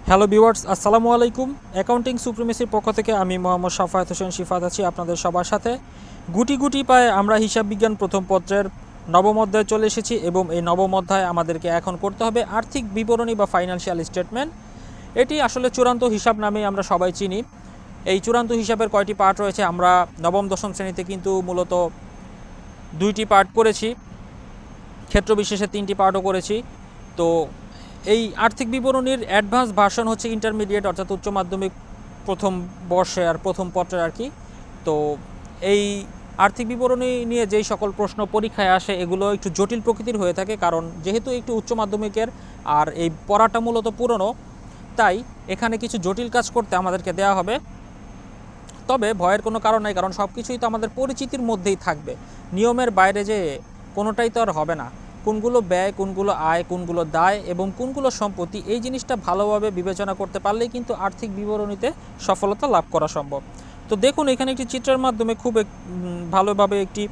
Hello viewers, আসসালামু আলাইকুম। Accounting সুপ্রিমেসির পক্ষ থেকে আমি মোহাম্মদ শাফায়েত হোসেন শিফাত আছি আপনাদের সবার সাথে। গুটি গুটি পায়ে আমরা হিসাব বিজ্ঞান প্রথম পত্রের নবম অধ্যায়ে চলে এসেছি এবং এই নবম অধ্যায়ে আমাদেরকে এখন করতে হবে আর্থিক বিবরণী বা ফাইন্যান্সিয়াল স্টেটমেন্ট। এটি আসলে চূড়ান্ত হিসাব নামেই আমরা সবাই চিনি। এই চূড়ান্ত হিসাবের কয়টি পার্ট রয়েছে, আমরা নবম দশম শ্রেণীতে কিন্তু মূলত দুইটি পার্ট করেছি, ক্ষেত্র বিশেষে তিনটি পার্টও করেছি। তো এই আর্থিক বিবরণীর অ্যাডভান্স ভার্সন হচ্ছে ইন্টারমিডিয়েট, অর্থাৎ উচ্চ মাধ্যমিক প্রথম বর্ষে আর প্রথম পত্রের আর কি। তো এই আর্থিক বিবরণী নিয়ে যেই সকল প্রশ্ন পরীক্ষায় আসে এগুলো একটু জটিল প্রকৃতির হয়ে থাকে, কারণ যেহেতু একটু উচ্চ মাধ্যমিকের আর এই পড়াটা মূলত পুরনো, তাই এখানে কিছু জটিল কাজ করতে আমাদেরকে দেওয়া হবে। তবে ভয়ের কোনো কারণ নাই, কারণ সব কিছুই তো আমাদের পরিচিতির মধ্যেই থাকবে। নিয়মের বাইরে যে কোনোটাই তো আর হবে না। কোনগুলো ব্যয়, কোনগুলো আয়, কোনগুলো দায় এবং কোনগুলো সম্পত্তি, এই জিনিসটা ভালোভাবে বিবেচনা করতে পারলেই কিন্তু আর্থিক বিবরণীতে সফলতা লাভ করা সম্ভব। তো দেখুন, এখানে একটি চিত্রের মাধ্যমে খুব ভালোভাবে একটি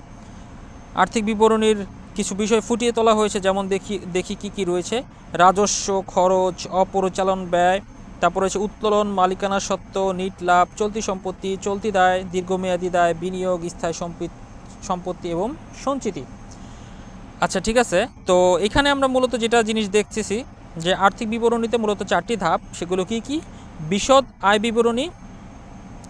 আর্থিক বিবরণীর কিছু বিষয় ফুটিয়ে তোলা হয়েছে। যেমন দেখি কি কি রয়েছে: রাজস্ব, খরচ, অপরিচালন ব্যয়, তারপর হচ্ছে উত্তোলন, মালিকানা সত্ত্ব, নিট লাভ, চলতি সম্পত্তি, চলতি দায়, দীর্ঘমেয়াদী দায়, বিনিয়োগ, স্থায়ী সম্পত্তি এবং সঞ্চিতি। আচ্ছা, ঠিক আছে। তো এখানে আমরা মূলত যেটা জিনিস দেখতেছি যে আর্থিক বিবরণীতে মূলত চারটি ধাপ। সেগুলো কি কি? বিশদ আয় বিবরণী,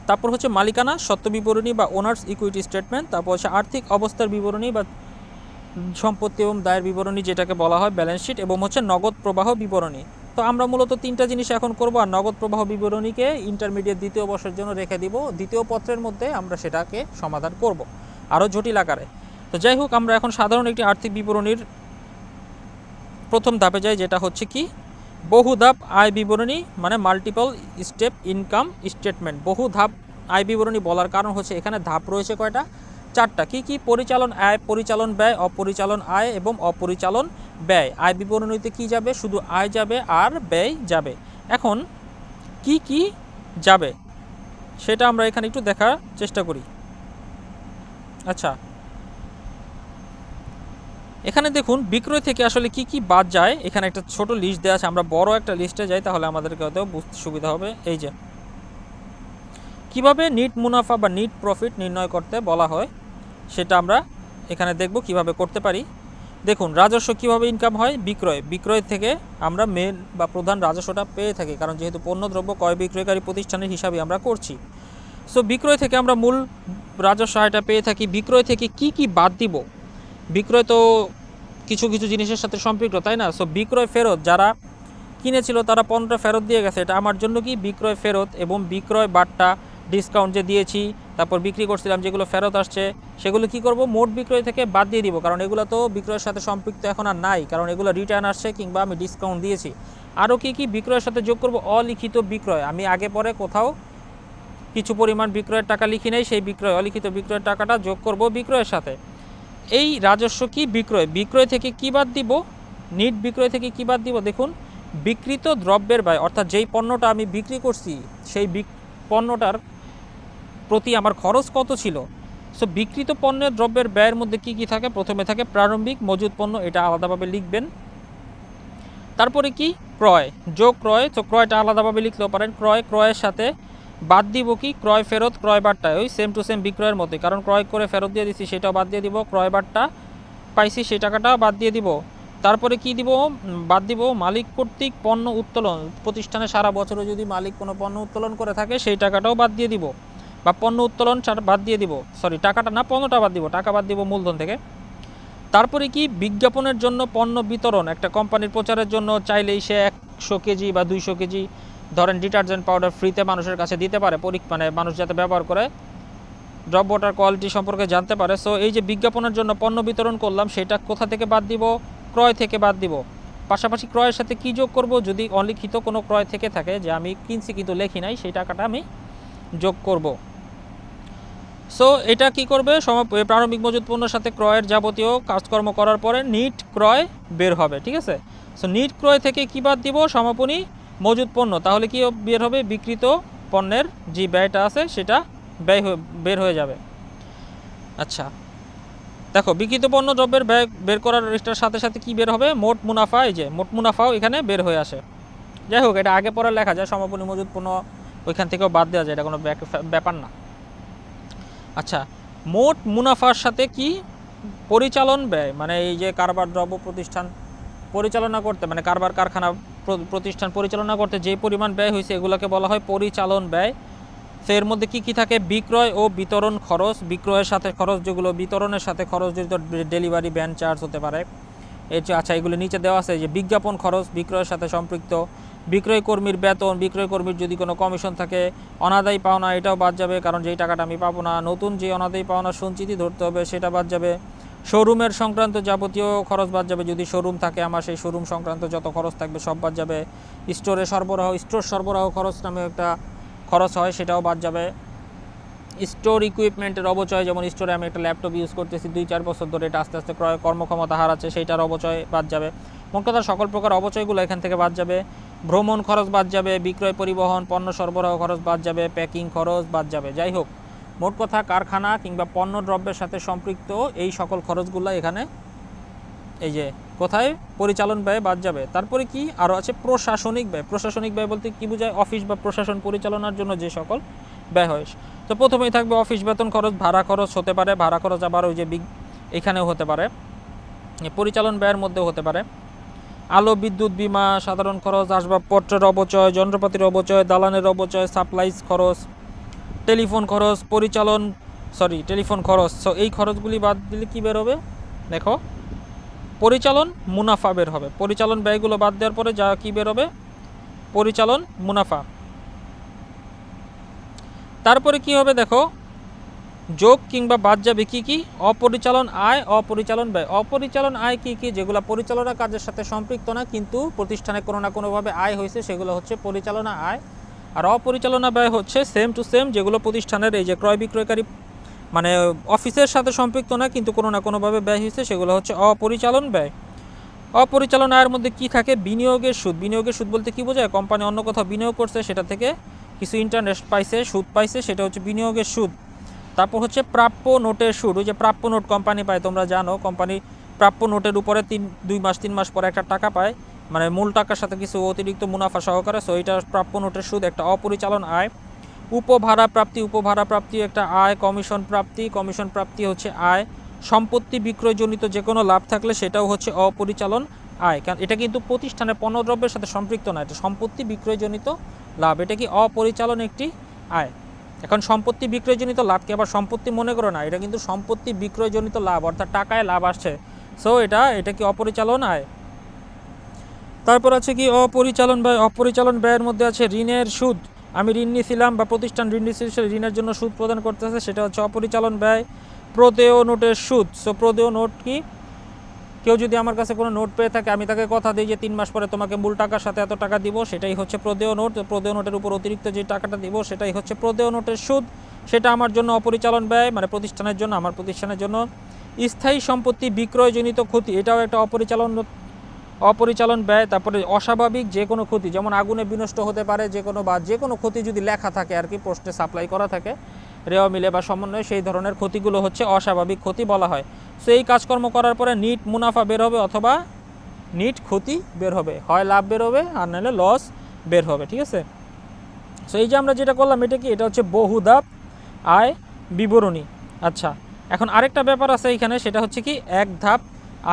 তারপর হচ্ছে মালিকানা সত্ত্ব বিবরণী বা ওনার্স ইকুইটি স্টেটমেন্ট, তারপর হচ্ছে আর্থিক অবস্থার বিবরণী বা সম্পত্তি এবং দায়ের বিবরণী যেটাকে বলা হয় ব্যালেন্স শিট, এবং হচ্ছে নগদ প্রবাহ বিবরণী। তো আমরা মূলত তিনটা জিনিস এখন করব, আর নগদ প্রবাহ বিবরণীকে ইন্টারমিডিয়েট দ্বিতীয় বর্ষের জন্য রেখে দিব। দ্বিতীয় পত্রের মধ্যে আমরা সেটাকে সমাধান করব আরও জটিল আকারে। তো যাই হোক, আমরা এখন সাধারণ একটি আর্থিক বিবরণীর প্রথম ধাপে যাই, যেটা হচ্ছে কি বহু ধাপ আয় বিবরণী, মানে মাল্টিপল স্টেপ ইনকাম স্টেটমেন্ট। বহু ধাপ আয় বিবরণী বলার কারণ হচ্ছে এখানে ধাপ রয়েছে কয়টা? চারটা। কি কি? পরিচালন আয়, পরিচালন ব্যয়, অপরিচালন আয় এবং অপরিচালন ব্যয়। আয় বিবরণীতে কি যাবে? শুধু আয় যাবে আর ব্যয় যাবে। এখন কি কি যাবে সেটা আমরা এখানে একটু দেখার চেষ্টা করি। আচ্ছা, এখানে দেখুন বিক্রয় থেকে আসলে কি কি বাদ যায়। এখানে একটা ছোট লিস্ট দেওয়া আছে, আমরা বড় একটা লিস্টে যাই তাহলে আমাদেরকে হয়তো বুঝতে সুবিধা হবে। এই যে কিভাবে নিট মুনাফা বা নিট প্রফিট নির্ণয় করতে বলা হয় সেটা আমরা এখানে দেখব কিভাবে করতে পারি। দেখুন, রাজস্ব কিভাবে ইনকাম হয়? বিক্রয় থেকে আমরা মেন বা প্রধান রাজস্বটা পেয়ে থাকি, কারণ যেহেতু পণ্যদ্রব্য ক্রয় বিক্রয়কারী প্রতিষ্ঠানের হিসাবে আমরা করছি। সো বিক্রয় থেকে আমরা মূল রাজস্ব আয়টা পেয়ে থাকি। বিক্রয় থেকে কি কি বাদ দিব? বিক্রয় তো কিছু কিছু জিনিসের সাথে সম্পৃক্ত, তাই না? সো বিক্রয় ফেরত, যারা কিনেছিল তারা পণ্যটা ফেরত দিয়ে গেছে, এটা আমার জন্য কি বিক্রয় ফেরত। এবং বিক্রয় বাট্টা, ডিসকাউন্ট যে দিয়েছি, তারপর বিক্রি করছিলাম যেগুলো ফেরত আসছে, সেগুলো কি করব? মোট বিক্রয় থেকে বাদ দিয়ে দিব, কারণ এগুলো তো বিক্রয়ের সাথে সম্পৃক্ত এখন আর নাই, কারণ এগুলো রিটার্ন আসছে কিংবা আমি ডিসকাউন্ট দিয়েছি। আরও কি কি বিক্রয়ের সাথে যোগ করব? অলিখিত বিক্রয়। আমি আগে পরে কোথাও কিছু পরিমাণ বিক্রয়ের টাকা লিখি নেই, সেই অলিখিত বিক্রয়ের টাকাটা যোগ করব বিক্রয়ের সাথে। এই রাজস্ব কি? বিক্রয় থেকে কি বাদ দিব? নিট বিক্রয় থেকে কি বাদ দিব? দেখুন, বিক্রিত দ্রব্যের ব্যয়, অর্থাৎ যেই পণ্যটা আমি বিক্রি করছি সেই পণ্যটার প্রতি আমার খরচ কত ছিল। সো বিক্রিত পণ্যের দ্রব্যের ব্যয়ের মধ্যে কি কি থাকে? প্রথমে থাকে প্রারম্ভিক মজুদ পণ্য, এটা আলাদাভাবে লিখবেন। তারপরে কি? ক্রয়, যোগ ক্রয়, তো ক্রয়টা আলাদাভাবে লিখতেও পারেন। ক্রয়ের সাথে বাদ দিব কি? ক্রয় ফেরত, ক্রয় বাট্টা, ওই সেম টু সেম বিক্রয়ের মধ্যে, কারণ ক্রয় করে ফেরত দিয়ে দিচ্ছি সেটাও বাদ দিয়ে দিব। ক্রয় বাট্টা পাইছি সেই টাকাটা বাদ দিয়ে দিব। তারপরে কি দিব? বাদ দিব মালিক কর্তৃক পণ্য উত্তোলন, প্রতিষ্ঠানে সারা বছরে যদি মালিক কোনো পণ্য উত্তোলন করে থাকে সেই টাকাটাও বাদ দিয়ে দিব, বা পণ্য উত্তোলন বাদ দিয়ে দিব, সরি টাকাটা না, পণ্যটা বাদ দিব, টাকা বাদ দিব মূলধন থেকে। তারপরে কি? বিজ্ঞাপনের জন্য পণ্য বিতরণ, একটা কোম্পানির প্রচারের জন্য চাইলেই সে 100 কেজি বা 200 কেজি ধরেন ডিটারজেন্ট পাউডার ফ্রিতে মানুষের কাছে দিতে পারে, মানে মানুষ যাতে ব্যবহার করে দ্রব্যটার কোয়ালিটি সম্পর্কে জানতে পারে। সো এই যে বিজ্ঞাপনের জন্য পণ্য বিতরণ করলাম, সেটা কোথা থেকে বাদ দিব? ক্রয় থেকে বাদ দিব। পাশাপাশি ক্রয়ের সাথে কি যোগ করব? যদি অলিখিত কোনো ক্রয় থেকে থাকে, যে আমি কিনছি কিন্তু লেখি নাই, সেই টাকাটা আমি যোগ করব। সো এটা কি করবে? প্রারম্ভিক মজুদ পণ্যের সাথে ক্রয়ের যাবতীয় কাজকর্ম করার পরে নিট ক্রয় বের হবে, ঠিক আছে? সো নিট ক্রয় থেকে কি বাদ দিব? সমাপনী মজুদ পণ্য। তাহলে কি বের হবে? বিক্রিত পণ্যের যে ব্যয়টা আছে সেটা বের হয়ে যাবে। আচ্ছা, দেখো, বিক্রিত পণ্য দ্রব্যের ব্যয় বের করার সাথে সাথে কি বের হবে? মোট মুনাফা। এই যে মোট মুনাফাও এখানে বের হয়ে আসে। যাই হোক, এটা আগে পরে লেখা যায়, সমাপনী মজুদ পণ্য ওইখান থেকেও বাদ দেওয়া যায়, এটা কোনো ব্যাপার না। আচ্ছা, মোট মুনাফার সাথে কি পরিচালন ব্যয়, মানে এই যে কারবার দ্রব্য প্রতিষ্ঠান পরিচালনা করতে, মানে কারবার কারখানা প্রতিষ্ঠান পরিচালনা করতে যে পরিমাণ ব্যয় হয়েছে এগুলোকে বলা হয় পরিচালন ব্যয়। তো এর মধ্যে কি কি থাকে? বিক্রয় ও বিতরণ খরচ, বিক্রয়ের সাথে খরচ যেগুলো, বিতরণের সাথে খরচ যেগুলো ডেলিভারি ভ্যান চার্জ হতে পারে। আচ্ছা, এগুলো নিচে দেওয়া আছে যে বিজ্ঞাপন খরচ বিক্রয়ের সাথে সম্পৃক্ত, বিক্রয় কর্মীর বেতন, বিক্রয় কর্মীর যদি কোনো কমিশন থাকে, অনাদায়ী পাওনা এটাও বাদ যাবে, কারণ যেই টাকাটা আমি পাবো না, নতুন যে অনাদায়ী পাওনা সঞ্চিতি ধরতে হবে সেটা বাদ যাবে, শোরুমের সংক্রান্ত যাবতীয় খরচ বাদ যাবে, যদি শোরুম থাকে আমার সেই শোরুম সংক্রান্ত যত খরচ থাকবে সব বাদ যাবে, স্টোর সরবরাহ খরচ নামে একটা খরচ হয় সেটাও বাদ যাবে, স্টোর ইকুইপমেন্টের অবচয়, যেমন স্টোরে আমি একটা ল্যাপটপ ইউজ করতেছি 2-4 বছর ধরে, এটা আস্তে আস্তে ক্রয় কর্মক্ষমতা হারাচ্ছে, সেইটার অবচয় বাদ যাবে। মোট কথা সকল প্রকার অবচয়গুলো এখান থেকে বাদ যাবে। ভ্রমণ খরচ বাদ যাবে, বিক্রয় পরিবহন পণ্য সরবরাহ খরচ বাদ যাবে, প্যাকিং খরচ বাদ যাবে। যাই হোক, মোট কথা কারখানা কিংবা পণ্য দ্রব্যের সাথে সম্পৃক্ত এই সকল খরচগুলো এখানে এই যে কোথায় পরিচালন ব্যয় বাদ যাবে। তারপরে কি আরও আছে প্রশাসনিক ব্যয়। প্রশাসনিক ব্যয় বলতে কি বোঝায়? অফিস বা প্রশাসন পরিচালনার জন্য যে সকল ব্যয় হয়। তো প্রথমেই থাকবে অফিস বেতন খরচ, ভাড়া খরচ হতে পারে, ভাড়া খরচ আবার ওই যে এখানেও হতে পারে, পরিচালন ব্যয়ের মধ্যেও হতে পারে। আলো বিদ্যুৎ বিমা, সাধারণ খরচ, আসবাবপত্রের অবচয়, যন্ত্রপাতির অবচয়, দালানের অবচয়, সাপ্লাইজ খরচ, টেলিফোন খরচ, টেলিফোন খরচ। সো এই খরচগুলি বাদ দিলে কি বের হবে? দেখো, পরিচালন মুনাফা বের হবে। পরিচালন ব্যয়গুলো বাদ দেওয়ার পরে যা কি বের হবে? পরিচালন মুনাফা। তারপরে কি হবে দেখো, যোগ কিংবা বাদ যাবে কি কি? অপরিচালন আয়, অপরিচালন ব্যয়। অপরিচালন আয় কি কি? যেগুলো পরিচালনা কাজের সাথে সম্পৃক্ত না কিন্তু প্রতিষ্ঠানে কোনো না কোনোভাবে আয় হয়েছে, সেগুলো হচ্ছে পরিচালনা আয়। আর অপরিচালনা ব্যয় হচ্ছে সেম টু সেম, যেগুলো প্রতিষ্ঠানের এই যে ক্রয় বিক্রয়কারী মানে অফিসের সাথে সম্পৃক্ত না কিন্তু কোনো না কোনোভাবে ব্যয় হয়েছে, সেগুলো হচ্ছে অপরিচালন ব্যয়। অপরিচালন আয়ের মধ্যে কি থাকে? বিনিয়োগের সুদ। বিনিয়োগের সুদ বলতে কি বোঝায়? কোম্পানি অন্য কোথাও বিনিয়োগ করছে, সেটা থেকে কিছু ইন্টারেস্ট পাইছে, সুদ পাইছে, সেটা হচ্ছে বিনিয়োগের সুদ। তারপর হচ্ছে প্রাপ্য নোটের সুদ। ওই যে প্রাপ্য নোট কোম্পানি পায়, তোমরা জানো, কোম্পানি প্রাপ্য নোটের উপরে 2 মাস 3 মাস পরে একটা টাকা পায়, মানে মূল টাকার সাথে কিছু অতিরিক্ত মুনাফা সহকারে। সো এইটা প্রাপ্য নোটের সুদ, একটা অপরিচালন আয়। উপভাড়া প্রাপ্তি, উপভাড়া প্রাপ্তি একটা আয়। কমিশন প্রাপ্তি, কমিশন প্রাপ্তি হচ্ছে আয়। সম্পত্তি বিক্রয়জনিত যে কোনো লাভ থাকলে সেটাও হচ্ছে অপরিচালন আয়, কারণ এটা কিন্তু প্রতিষ্ঠানের পণ্যদ্রব্যের সাথে সম্পৃক্ত না, এটা সম্পত্তি বিক্রয়জনিত লাভ, এটা কি অপরিচালন একটি আয়। এখন সম্পত্তি বিক্রয়জনিত লাভকে আবার সম্পত্তি মনে করো না, এটা কিন্তু সম্পত্তি বিক্রয়জনিত লাভ, অর্থাৎ টাকায় লাভ আসছে। সো এটা কি অপরিচালন আয়। তারপর আছে কি অপরিচালন ব্যয়। অপরিচালন ব্যয়ের মধ্যে আছে ঋণের সুদ। আমি ঋণ নিয়েছিলাম বা প্রতিষ্ঠান ঋণ নিয়েছে, ঋণের জন্য সুদ প্রদান করতেছে, সেটা হচ্ছে অপরিচালন ব্যয়। প্রদেয় নোটের সুদ। সো প্রদেয় নোট কি? কেউ যদি আমার কাছে কোনো নোট পেয়ে থাকে, আমি তাকে কথা দিই যে 3 মাস পরে তোমাকে মূল টাকার সাথে এত টাকা দিব, সেটাই হচ্ছে প্রদেয় নোট। প্রদেয় নোটের উপর অতিরিক্ত যে টাকাটা দিব সেটাই হচ্ছে প্রদেয় নোটের সুদ। সেটা আমার জন্য অপরিচালন ব্যয়, মানে প্রতিষ্ঠানের জন্য, আমার প্রতিষ্ঠানের জন্য। স্থায়ী সম্পত্তি বিক্রয়জনিত ক্ষতি, এটাও একটা অপরিচালন ব্যয়। তারপরে অস্বাভাবিক যে কোনো ক্ষতি, যেমন আগুনে বিনষ্ট হতে পারে যে কোনো ক্ষতি যদি লেখা থাকে আর কি, পোস্টে সাপ্লাই করা থাকে রেওয়া মিলে বা সমন্বয়ে, সেই ধরনের ক্ষতিগুলো হচ্ছে অস্বাভাবিক ক্ষতি বলা হয়। সো এই কাজকর্ম করার পরে নিট মুনাফা বের হবে অথবা নিট ক্ষতি বের হবে, হয় লাভ বের হবে আর নাহলে লস বের হবে, ঠিক আছে। সো এই যে আমরা যেটা করলাম এটা কি? এটা হচ্ছে বহুধাপ আয় বিবরণী। আচ্ছা, এখন আরেকটা ব্যাপার আছে এখানে, সেটা হচ্ছে কি এক ধাপ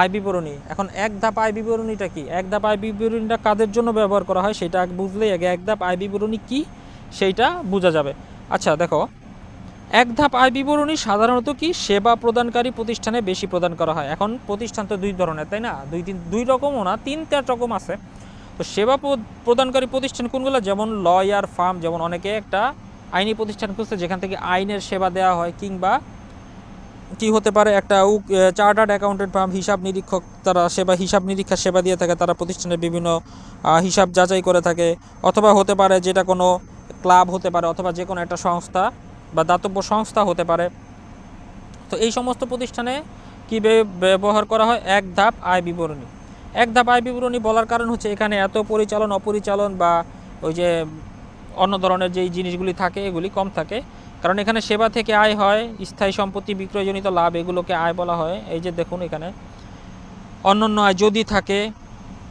আয় বিবরণী। এখন এক ধাপ আয় বিবরণীটা কি? এক ধাপ আয় বিবরণীটা কাদের জন্য ব্যবহার করা হয় সেটা বুঝলেই আগে এক ধাপ আয় বিবরণী কি সেইটা বোঝা যাবে। আচ্ছা দেখো, এক ধাপ আয় বিবরণী সাধারণত কি সেবা প্রদানকারী প্রতিষ্ঠানে বেশি প্রদান করা হয়। এখন প্রতিষ্ঠান তো 2 ধরনের, তাই না? 2 রকমও না, 3-4 রকম আছে। তো সেবা প্রদানকারী প্রতিষ্ঠান কোনগুলো? যেমন লয়ার ফার্ম, যেমন অনেকে একটা আইনি প্রতিষ্ঠান খুঁজছে যেখান থেকে আইনের সেবা দেওয়া হয়, কিংবা কি হতে পারে একটা চার্টার্ড অ্যাকাউন্টেন্ট ফার্ম, হিসাব নিরীক্ষক, তারা হিসাব নিরীক্ষার সেবা দিয়ে থাকে, তারা প্রতিষ্ঠানের বিভিন্ন হিসাব যাচাই করে থাকে। অথবা হতে পারে যেটা কোনো ক্লাব হতে পারে, অথবা যে কোনো একটা সংস্থা বা দাতব্য সংস্থা হতে পারে। তো এই সমস্ত প্রতিষ্ঠানে কি ব্যবহার করা হয়? এক ধাপ আয় বিবরণী। এক ধাপ আয় বিবরণী বলার কারণ হচ্ছে এখানে এত পরিচালন অপরিচালন বা ওই যে অন্য ধরনের যেই জিনিসগুলি থাকে এগুলি কম থাকে, কারণ এখানে সেবা থেকে আয় হয়, স্থায়ী সম্পত্তি বিক্রয়জনিত লাভ, এগুলোকে আয় বলা হয়। এই যে দেখুন এখানে অন্যান্য আয় যদি থাকে,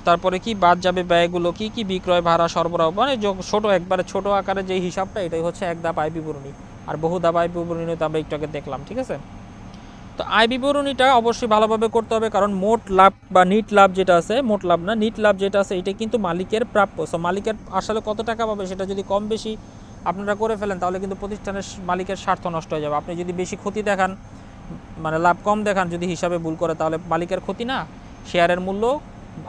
তারপরে কি বাদ যাবে ব্যয়গুলো কি কি, বিক্রয় ভাড়া, সরবরাহ, মানে ছোট একবারে ছোট আকারে যে হিসাবটা, এটাই হচ্ছে এক ধাপ আয় বিবরণী। আর বহু ধাপ আয় বিবরণী তো আমরা একটু আগে দেখলাম, ঠিক আছে। তো আয় বিবরণীটা অবশ্যই ভালোভাবে করতে হবে, কারণ মোট লাভ বা নিট লাভ যেটা আছে, মোট লাভ না নিট লাভ যেটা আছে, এটা কিন্তু মালিকের প্রাপ্য। সো মালিকের আসলে কত টাকা পাবে সেটা যদি কম বেশি আপনারা করে ফেলেন, তাহলে কিন্তু প্রতিষ্ঠানের মালিকের স্বার্থ নষ্ট হয়ে যাবে। আপনি যদি বেশি ক্ষতি দেখান, মানে লাভ কম দেখান, যদি হিসাবে ভুল করে, তাহলে মালিকের ক্ষতি না, শেয়ারের মূল্য,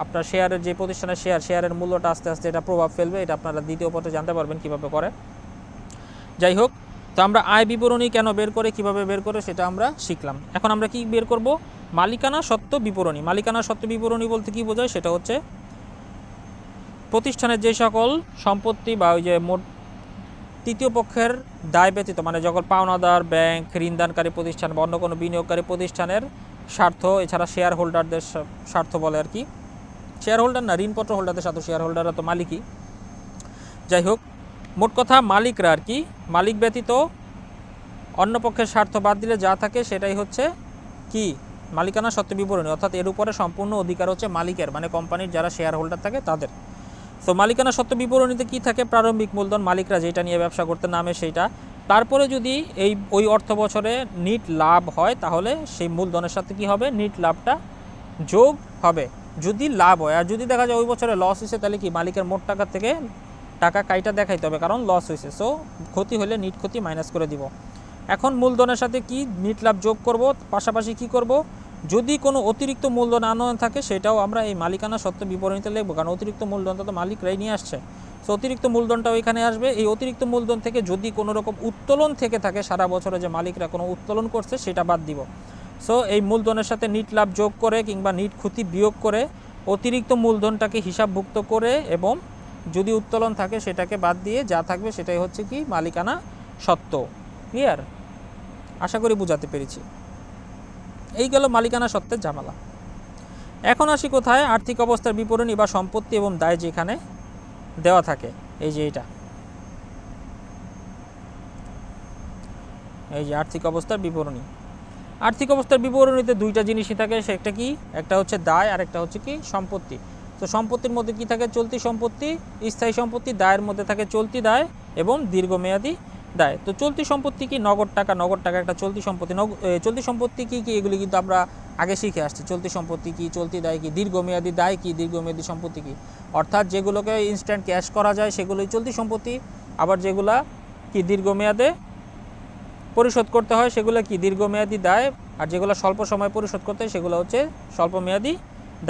আপনার শেয়ারের যে প্রতিষ্ঠানের শেয়ারের মূল্যটা আস্তে আস্তে এটা প্রভাব ফেলবে। এটা আপনারা দ্বিতীয় পত্রে জানতে পারবেন কীভাবে করে। যাই হোক, তো আমরা আয় বিবরণী কেন বের করে, কিভাবে বের করে, সেটা আমরা শিখলাম। এখন আমরা কি বের করব, মালিকানা সত্ত্ব বিবরণী। মালিকানা সত্ত্ব বিবরণী বলতে কি বোঝায়, সেটা হচ্ছে প্রতিষ্ঠানের যে সকল সম্পত্তি বা ওই যে মোট তৃতীয় পক্ষের দায় ব্যতীত, মানে যখন পাওনাদার, ব্যাংক, ঋণদানকারী প্রতিষ্ঠান বা অন্য কোনো বিনিয়োগকারী প্রতিষ্ঠানের স্বার্থ, এছাড়া শেয়ার হোল্ডারদের স্বার্থ বলে আর কি, শেয়ার হোল্ডার না, ঋণপত্র হোল্ডারদের সাথে, শেয়ার হোল্ডাররা তো মালিকই। যাই হোক, মোট কথা মালিকরা আর কি, মালিক ব্যতীত অন্য পক্ষের স্বার্থ বাদ দিলে যা থাকে সেটাই হচ্ছে কি মালিকানা সত্ত্ব বিবরণী। অর্থাৎ এর উপরে সম্পূর্ণ অধিকার হচ্ছে মালিকের, মানে কোম্পানির যারা শেয়ার হোল্ডার থাকে তাদের। তো মালিকানা সত্ত্ব বিবরণীতে কি থাকে, প্রারম্ভিক মূলধন, মালিকরা যেটা নিয়ে ব্যবসা করতে নামে সেইটা। তারপরে যদি ওই অর্থ বছরে নিট লাভ হয়, তাহলে সেই মূলধনের সাথে কি হবে, নিট লাভটা যোগ হবে যদি লাভ হয়। আর যদি দেখা যায় ওই বছরে লস হয়েছে, তাহলে কি মালিকের মোট টাকা থেকে টাকা কাইটা দেখাইতে হবে, কারণ লস হয়েছে। সো ক্ষতি হলে নিট ক্ষতি মাইনাস করে দিব। এখন মূলধনের সাথে কি নিট লাভ যোগ করব, পাশাপাশি কি করব, যদি কোনো অতিরিক্ত মূলধন আনয়ন থাকে সেটাও আমরা এই মালিকানা সত্ত্ব বিবরণীতে লিখব, কারণ অতিরিক্ত মূলধনটা তো মালিকরাই নিয়ে আসছে। সো অতিরিক্ত মূলধনটাও এখানে আসবে। এই অতিরিক্ত মূলধন থেকে যদি কোনো রকম উত্তোলন থেকে থাকে, সারা বছরে যে মালিকরা কোনো উত্তোলন করছে সেটা বাদ দিব। সো এই মূলধনের সাথে নিট লাভ যোগ করে কিংবা নিট ক্ষতি বিয়োগ করে অতিরিক্ত মূলধনটাকে হিসাবভুক্ত করে, এবং যদি উত্তোলন থাকে সেটাকে বাদ দিয়ে যা থাকবে সেটাই হচ্ছে কি মালিকানা সত্ত্ব। ক্লিয়ার? আশা করি বুঝাতে পেরেছি। এই গেল মালিকানা সত্ত্বের ঝামেলা। এখন আসি কোথায়, আর্থিক অবস্থার বিবরণী বা সম্পত্তি এবং দায় যেখানে দেওয়া থাকে। এই যে এটা, এই যে আর্থিক অবস্থার বিবরণী। আর্থিক অবস্থার বিবরণীতে দুইটা জিনিসই থাকে, সেটা কি, একটা হচ্ছে দায় আর একটা হচ্ছে কি সম্পত্তি। তো সম্পত্তির মধ্যে কি থাকে, চলতি সম্পত্তি, স্থায়ী সম্পত্তি। দায়ের মধ্যে থাকে চলতি দায় এবং দীর্ঘমেয়াদী দায়। তো চলতি সম্পত্তি কি, নগদ টাকা। নগদ টাকা একটা চলতি সম্পত্তি। চলতি সম্পত্তি কি কি, এগুলি কিন্তু আমরা আগে শিখে আসছি। চলতি সম্পত্তি কি, চলতি দায় কি, দীর্ঘমেয়াদী দায় কি, দীর্ঘমেয়াদী সম্পত্তি কি। অর্থাৎ যেগুলোকে ইনস্ট্যান্ট ক্যাশ করা যায় সেগুলোই চলতি সম্পত্তি, আবার যেগুলা কি দীর্ঘমেয়াদে পরিশোধ করতে হয় সেগুলো কি দীর্ঘমেয়াদী দায়, আর যেগুলো স্বল্প সময় পরিশোধ করতে হয় সেগুলো হচ্ছে স্বল্পমেয়াদী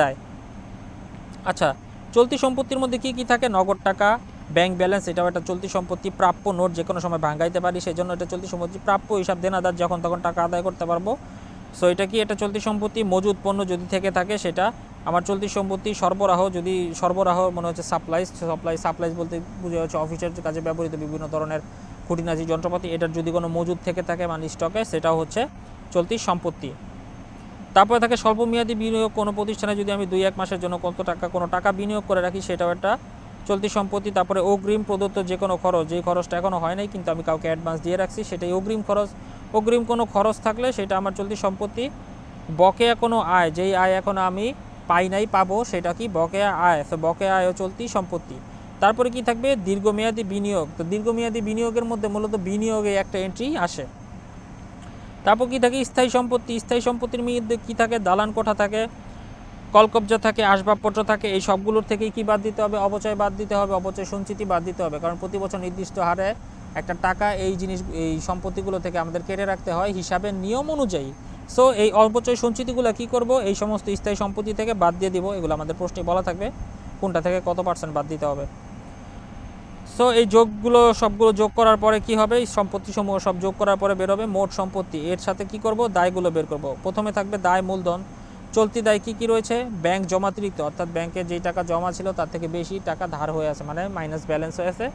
দায়। আচ্ছা, চলতি সম্পত্তির মধ্যে কি কি থাকে, নগদ টাকা, ব্যাংক ব্যালেন্স, এটাও একটা চলতি সম্পত্তি। প্রাপ্য নোট, যে কোনো সময় ভাঙাইতে পারি সেই জন্য এটা চলতি সম্পত্তি। প্রাপ্য হিসাব, দেনাদার যখন তখন টাকা আদায় করতে পারবো, সো এটা কি, এটা চলতি সম্পত্তি। মজুদ পণ্য যদি থেকে থাকে সেটা আমার চলতি সম্পত্তি। সরবরাহ, যদি সরবরাহ মনে হচ্ছে সাপ্লাইজ বলতে বুঝে হচ্ছে অফিসের কাজে ব্যবহৃত বিভিন্ন ধরনের খুঁটিনাটি যন্ত্রপাতি, এটার যদি কোনো মজুদ থেকে থাকে মানে স্টকে, সেটাও হচ্ছে চলতি সম্পত্তি। তারপরে থাকে স্বল্পমেয়াদী বিনিয়োগ, কোনো প্রতিষ্ঠানে যদি আমি 2-1 মাসের জন্য কোনো টাকা বিনিয়োগ করে রাখি সেটাও একটা চলতি সম্পত্তি। তারপরে অগ্রিম প্রদত্ত যে কোনো খরচ, যেই খরচটা এখনও হয় নাই কিন্তু আমি কাউকে অ্যাডভান্স দিয়ে রাখছি, সেটাই অগ্রিম খরচ। অগ্রিম কোনো খরচ থাকলে সেটা আমার চলতি সম্পত্তি। বকেয়া কোনো আয়, যেই আয় এখনও আমি পাই নাই, পাবো, সেটা কি বকেয়া আয়। তো বকেয়া আয়ও চলতি সম্পত্তি। তারপরে কি থাকবে, দীর্ঘমেয়াদী বিনিয়োগ। তো দীর্ঘমেয়াদী বিনিয়োগের মধ্যে মূলত বিনিয়োগে একটা এন্ট্রি আসে। তারপর কি থাকে, স্থায়ী সম্পত্তি। স্থায়ী সম্পত্তির মধ্যে কি থাকে, দালান কোঠা থাকে, কলকবজা থাকে, আসবাবপত্র থাকে। এই সবগুলোর থেকেই কি বাদ দিতে হবে, অপচয় বাদ দিতে হবে, অপচয় সঞ্চিতি বাদ দিতে হবে। কারণ প্রতি বছর নির্দিষ্ট হারে একটা টাকা এই সম্পত্তিগুলো থেকে আমাদের কেটে রাখতে হয় হিসাবের নিয়ম অনুযায়ী। সো এই অপচয় সঞ্চিতিগুলো কি করব, এই সমস্ত স্থায়ী সম্পত্তি থেকে বাদ দিয়ে দিব। এগুলো আমাদের প্রশ্নে বলা থাকবে কোনটা থেকে কত % বাদ দিতে হবে। সো এই সবগুলো যোগ করার পরে কি হবে, এই সম্পত্তিসমূহ সব যোগ করার পরে বের হবে মোট সম্পত্তি। এর সাথে কি করব, দায়গুলো বের করব। প্রথমে থাকবে দায় মূলধন। চলতি দায় কি কি রয়েছে, ব্যাংক জমাতিরিক্ত, অর্থাৎ ব্যাংকে যেই টাকা জমা ছিল তার থেকে বেশি টাকা ধার হয়ে আছে, মানে মাইনাস ব্যালেন্স হয়ে আছে।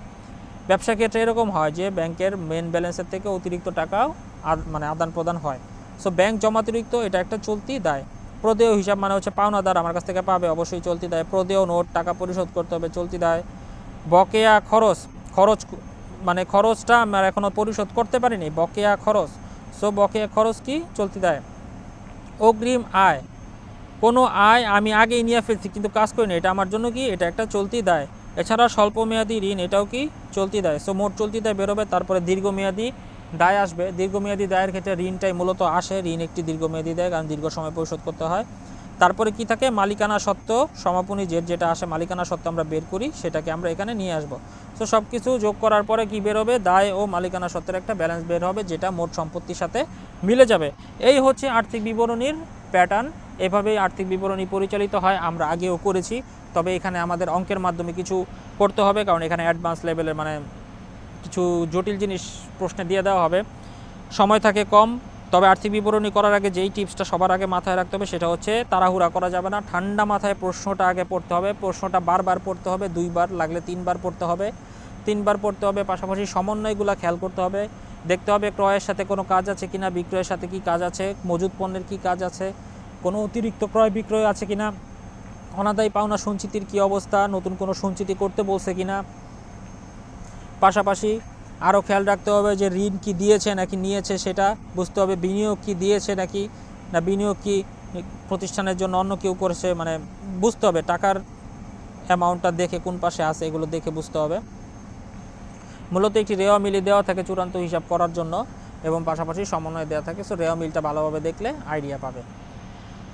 ব্যবসা ক্ষেত্রে এরকম হয় যে ব্যাংকের মেন ব্যালেন্সের থেকে অতিরিক্ত টাকাও মানে আদান প্রদান হয়। সো ব্যাংক জমাতিরিক্ত, এটা একটা চলতি দায়। প্রদেয় হিসাব মানে হচ্ছে পাওনাদার আমার কাছ থেকে পাবে, অবশ্যই চলতি দায়। প্রদেয় নোট, টাকা পরিশোধ করতে হবে, চলতি দায়। বকেয়া খরচ মানে খরচটা আমরা এখনও পরিশোধ করতে পারিনি, বকেয়া খরচ। সো বকেয়া খরচ কি, চলতি দায়। অগ্রিম আয়, কোনো আয় আমি আগেই নিয়ে ফেলছি কিন্তু কাজ করি না, এটা আমার জন্য কি, এটা একটা চলতি দায়। এছাড়া স্বল্পমেয়াদী ঋণ, এটাও কি চলতি দায়। সো মোট চলতি দায় বেরোবে, তারপরে দীর্ঘমেয়াদী দায় আসবে। দীর্ঘমেয়াদী দায়ের ক্ষেত্রে ঋণটাই মূলত আসে, ঋণ একটি দীর্ঘমেয়াদী দায়, কারণ দীর্ঘ সময় পরিশোধ করতে হয়। তারপরে কি থাকে, মালিকানা সত্ত্ব সমাপনী জেদ, যেটা আসে মালিকানা সত্ত্ব আমরা বের করি, সেটাকে আমরা এখানে নিয়ে আসব। তো সব কিছু যোগ করার পরে কি বেরোবে, দায় ও মালিকানা সত্ত্বের একটা ব্যালেন্স বের হবে, যেটা মোট সম্পত্তির সাথে মিলে যাবে। এই হচ্ছে আর্থিক বিবরণীর প্যাটার্ন। এভাবেই আর্থিক বিবরণী পরিচালিত হয়, আমরা আগেও করেছি। তবে এখানে আমাদের অঙ্কের মাধ্যমে কিছু করতে হবে, কারণ এখানে অ্যাডভান্স লেভেলের মানে কিছু জটিল জিনিস প্রশ্নে দিয়ে দেওয়া হবে, সময় থাকে কম। তবে আর্থিক বিবরণী করার আগে যেই টিপসটা সবার আগে মাথায় রাখতে হবে সেটা হচ্ছে তাড়াহুড়া করা যাবে না, ঠান্ডা মাথায় প্রশ্নটা আগে পড়তে হবে। প্রশ্নটা বারবার পড়তে হবে, 2 বার লাগলে 3 বার পড়তে হবে, 3 বার পড়তে হবে। পাশাপাশি সমন্বয়গুলো খেয়াল করতে হবে, দেখতে হবে ক্রয়ের সাথে কোনো কাজ আছে কিনা, বিক্রয়ের সাথে কি কাজ আছে, মজুদ পণ্যের কি কাজ আছে, কোনো অতিরিক্ত ক্রয় বিক্রয় আছে কিনা, অনাদায়ী পাওনা সঞ্চিতির কি অবস্থা, নতুন কোনো সঞ্চিতি করতে বলছে কিনা। পাশাপাশি আরও খেয়াল রাখতে হবে যে ঋণ কি দিয়েছে নাকি নিয়েছে সেটা বুঝতে হবে, বিনিয়োগ কি দিয়েছে নাকি না, বিনিয়োগ কি প্রতিষ্ঠানের জন্য অন্য কেউ করেছে, মানে বুঝতে হবে, টাকার অ্যামাউন্টটা দেখে কোন পাশে আছে এগুলো দেখে বুঝতে হবে। মূলত একটি রেওয়া মিলি দেওয়া থাকে চূড়ান্ত হিসাব করার জন্য, এবং পাশাপাশি সমন্বয় দেওয়া থাকে। সো রেওয়া মিলটা ভালোভাবে দেখলে আইডিয়া পাবে।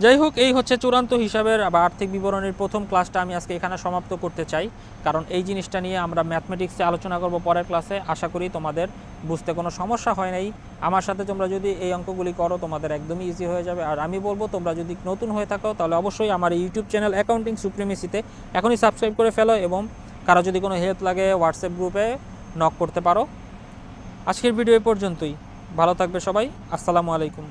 যাই হোক, এই হচ্ছে চূড়ান্ত হিসাবের বা আর্থিক বিবরণীর প্রথম ক্লাসটা আমি আজকে এখানে সমাপ্ত করতে চাই, কারণ এই জিনিসটা নিয়ে আমরা ম্যাথমেটিক্সে আলোচনা করব পরের ক্লাসে। আশা করি তোমাদের বুঝতে কোনো সমস্যা হয় নাই। আমার সাথে তোমরা যদি এই অঙ্কগুলি করো তোমাদের একদমই ইজি হয়ে যাবে। আর আমি বলবো, তোমরা যদি নতুন হয়ে থাকো তাহলে অবশ্যই আমার এই ইউটিউব চ্যানেল অ্যাকাউন্টিং সুপ্রিমেসিতে এখনই সাবস্ক্রাইব করে ফেলো, এবং কারো যদি কোনো হেল্প লাগে হোয়াটসঅ্যাপ গ্রুপে নক করতে পারো। আজকের ভিডিও এই পর্যন্তই। ভালো থাকবে সবাই। আসসালামু আলাইকুম।